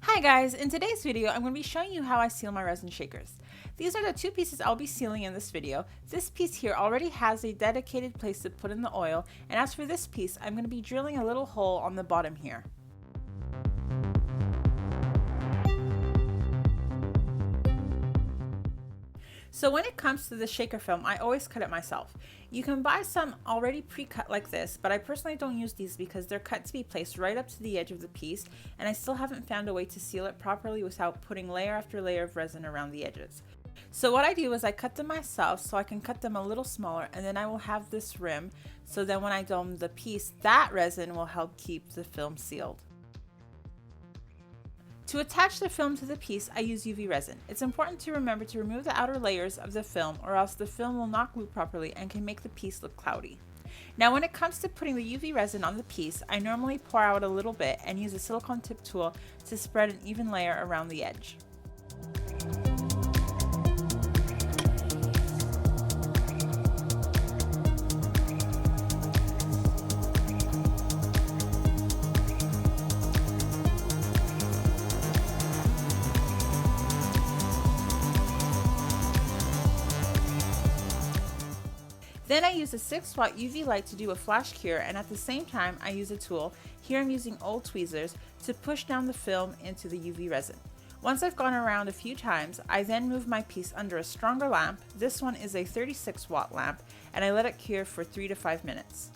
Hi guys, in today's video I'm going to be showing you how I seal my resin shakers. These are the two pieces I'll be sealing in this video. This piece here already has a dedicated place to put in the oil, and as for this piece, I'm going to be drilling a little hole on the bottom here. So when it comes to the shaker film, I always cut it myself. You can buy some already pre-cut like this, but I personally don't use these because they're cut to be placed right up to the edge of the piece, and I still haven't found a way to seal it properly without putting layer after layer of resin around the edges. So what I do is I cut them myself so I can cut them a little smaller, and then I will have this rim, so then when I dome the piece, that resin will help keep the film sealed. To attach the film to the piece, I use UV resin. It's important to remember to remove the outer layers of the film, or else the film will not glue properly and can make the piece look cloudy. Now when it comes to putting the UV resin on the piece, I normally pour out a little bit and use a silicone tip tool to spread an even layer around the edge. Then I use a 6-watt UV light to do a flash cure, and at the same time I use a tool, here I'm using old tweezers, to push down the film into the UV resin. Once I've gone around a few times, I then move my piece under a stronger lamp. This one is a 36-watt lamp, and I let it cure for 3 to 5 minutes.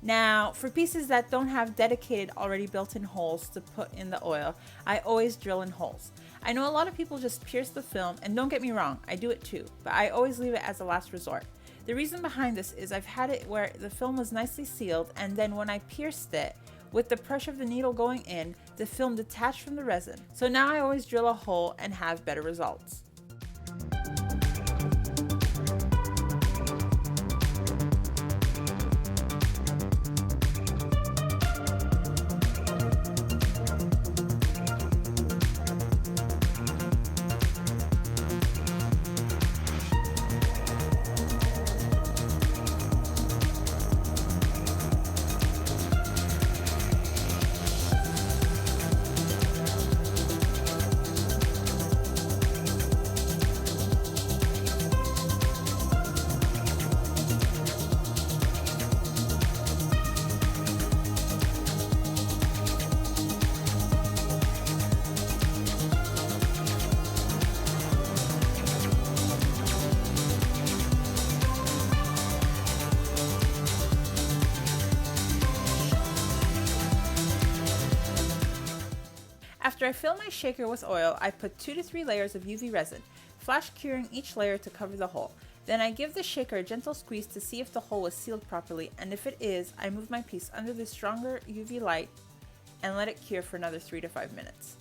Now, for pieces that don't have dedicated already built-in holes to put in the oil, I always drill in holes. I know a lot of people just pierce the film, and don't get me wrong, I do it too, but I always leave it as a last resort. The reason behind this is I've had it where the film was nicely sealed, and then when I pierced it, with the pressure of the needle going in, the film detached from the resin. So now I always drill a hole and have better results. After I fill my shaker with oil, I put 2 to 3 layers of UV resin, flash curing each layer to cover the hole. Then I give the shaker a gentle squeeze to see if the hole is sealed properly, and if it is, I move my piece under the stronger UV light and let it cure for another 3 to 5 minutes.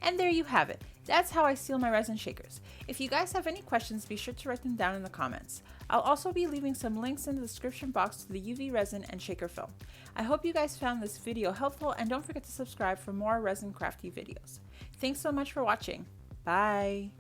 And there you have it. That's how I seal my resin shakers. If you guys have any questions, be sure to write them down in the comments. I'll also be leaving some links in the description box to the UV resin and shaker film. I hope you guys found this video helpful, and don't forget to subscribe for more resin crafty videos. Thanks so much for watching. Bye!